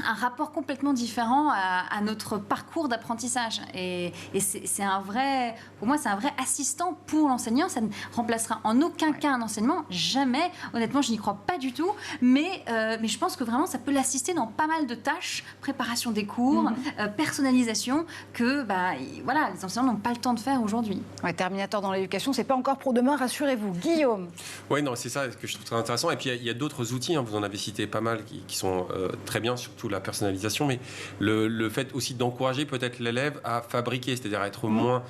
un rapport complètement différent à notre parcours d'apprentissage. Et c'est un vrai, pour moi, c'est un vrai assistant pour l'enseignant. Ça ne remplacera en aucun cas un enseignement, jamais. Honnêtement, je n'y crois pas du tout. Mais je pense que vraiment, ça peut l'assister dans pas mal de tâches, préparation des cours, personnalisation, que voilà, les enseignants n'ont pas le temps de faire aujourd'hui. Ouais, Terminator dans l'éducation, c'est pas encore pour demain, rassurez-vous. Guillaume. Oui, non, c'est ça que je trouve très intéressant. Et puis, il y a d'autres outils, vous en avez cité pas mal, qui sont très bien, surtout la personnalisation, mais le fait aussi d'encourager peut-être l'élève à fabriquer, c'est-à-dire à être moins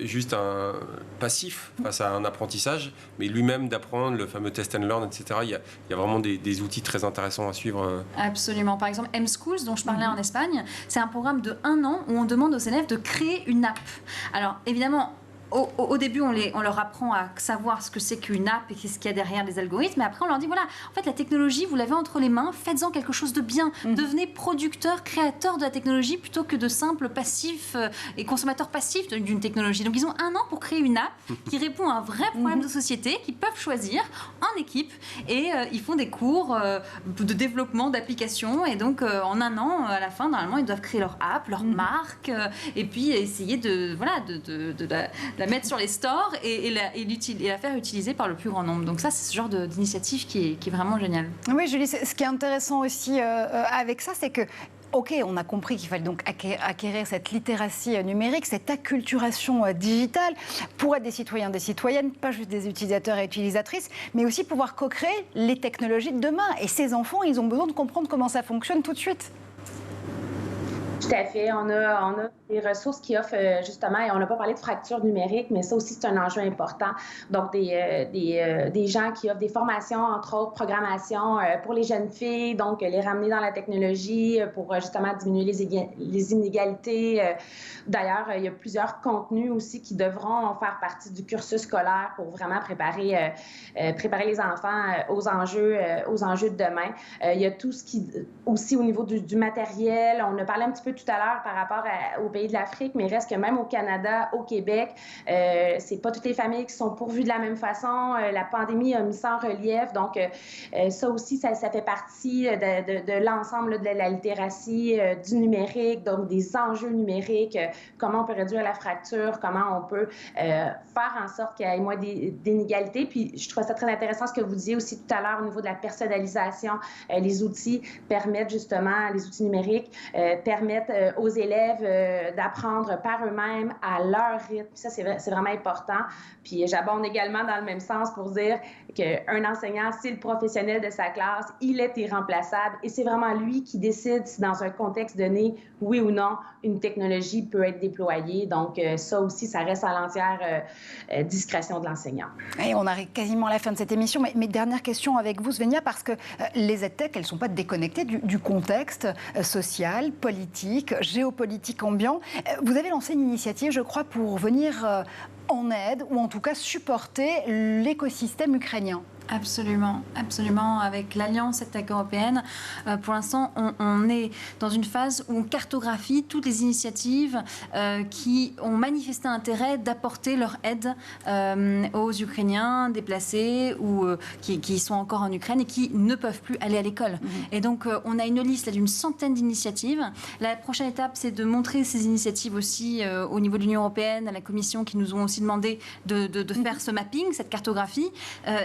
juste un passif face à un apprentissage, mais lui-même d'apprendre, le fameux test and learn, etc. Il y a vraiment des outils très intéressants à suivre. Absolument. Par exemple, M-Schools, dont je parlais en Espagne, c'est un programme de 1 an où on demande aux élèves de créer une app. Alors, évidemment, au début, on leur apprend à savoir ce que c'est qu'une app et qu'est-ce qu'il y a derrière les algorithmes. Mais après, on leur dit, voilà, en fait, la technologie, vous l'avez entre les mains, faites-en quelque chose de bien. Devenez producteur, créateur de la technologie plutôt que de simple passif et consommateur passif d'une technologie. Donc, ils ont 1 an pour créer une app qui répond à un vrai problème de société qu'ils peuvent choisir en équipe. Et ils font des cours de développement d'applications. Et donc, en 1 an, à la fin, normalement, ils doivent créer leur app, leur marque, et puis essayer de la mettre sur les stores et la faire utiliser par le plus grand nombre. Donc ça, c'est ce genre d'initiative qui est vraiment génial. Oui, Julie, ce qui est intéressant aussi avec ça, c'est que OK, on a compris qu'il fallait donc acquérir cette littératie numérique, cette acculturation digitale pour être des citoyens, des citoyennes, pas juste des utilisateurs et utilisatrices, mais aussi pouvoir co-créer les technologies de demain. Et ces enfants, ils ont besoin de comprendre comment ça fonctionne tout de suite. Tout à fait. On a des ressources qui offrent justement, et on n'a pas parlé de fracture numérique, mais ça aussi, c'est un enjeu important. Donc, des gens qui offrent des formations, entre autres, programmation pour les jeunes filles, donc les ramener dans la technologie pour justement diminuer les inégalités. D'ailleurs, il y a plusieurs contenus aussi qui devront faire partie du cursus scolaire pour vraiment préparer les enfants aux enjeux de demain. Il y a tout ce qui, aussi au niveau du matériel, on a parlé un petit peu tout à l'heure par rapport aux pays de l'Afrique, mais il reste que même au Canada, au Québec, c'est pas toutes les familles qui sont pourvues de la même façon. La pandémie a mis ça en relief. Donc, ça aussi, ça fait partie de l'ensemble de la littératie, du numérique, donc des enjeux numériques, comment on peut réduire la fracture, comment on peut faire en sorte qu'il y ait moins d'inégalités. Puis, je trouve ça très intéressant ce que vous disiez aussi tout à l'heure au niveau de la personnalisation. Les outils permettent justement, les outils numériques permettent aux élèves d'apprendre par eux-mêmes à leur rythme. Puis ça, c'est vraiment important. Puis j'abonde également dans le même sens pour dire qu'un enseignant, c'est le professionnel de sa classe, il est irremplaçable et c'est vraiment lui qui décide si dans un contexte donné, oui ou non, une technologie peut être déployée. Donc ça aussi, ça reste à l'entière discrétion de l'enseignant. Et on arrive quasiment à la fin de cette émission, mais dernière question avec vous, Svenja, parce que les EdTech, elles ne sont pas déconnectées du contexte social, politique, géopolitique ambiant. Vous avez lancé une initiative, je crois, pour venir en aide, ou en tout cas supporter l'écosystème ukrainien. Absolument, absolument. Avec l'Alliance EdTech européenne, pour l'instant, on est dans une phase où on cartographie toutes les initiatives qui ont manifesté intérêt d'apporter leur aide aux Ukrainiens déplacés ou qui sont encore en Ukraine et qui ne peuvent plus aller à l'école. Et donc, on a une liste d'une centaine d'initiatives. La prochaine étape, c'est de montrer ces initiatives aussi au niveau de l'Union européenne, à la Commission, qui nous ont aussi demandé de faire ce mapping, cette cartographie,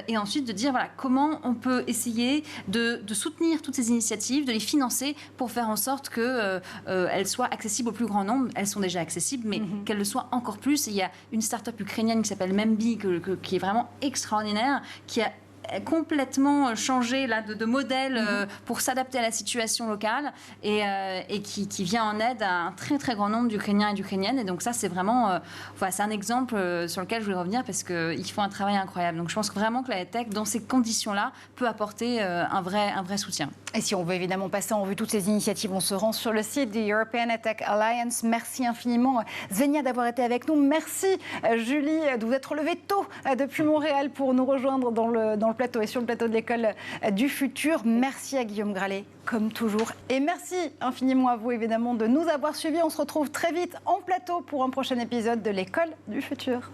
et ensuite de dire voilà, comment on peut essayer de soutenir toutes ces initiatives, de les financer pour faire en sorte qu'elles soient accessibles au plus grand nombre. Elles sont déjà accessibles, mais qu'elles le soient encore plus. Et il y a une start-up ukrainienne qui s'appelle Membi, qui est vraiment extraordinaire, qui a complètement changé là, de modèle pour s'adapter à la situation locale et qui vient en aide à un très très grand nombre d'Ukrainiens et d'Ukrainiennes. Et donc ça, c'est vraiment c'est un exemple sur lequel je voulais revenir parce qu'ils font un travail incroyable. Donc je pense vraiment que la EdTech, dans ces conditions-là, peut apporter un vrai soutien. Et si on veut évidemment passer en revue toutes ces initiatives, on se rend sur le site du European EdTech Alliance. Merci infiniment Xenia d'avoir été avec nous. Merci Julie de vous être levée tôt depuis Montréal pour nous rejoindre dans le plateau et sur le plateau de l'école du futur. Merci à Guillaume Gralet, comme toujours. Et merci infiniment à vous, évidemment, de nous avoir suivis. On se retrouve très vite en plateau pour un prochain épisode de l'école du futur.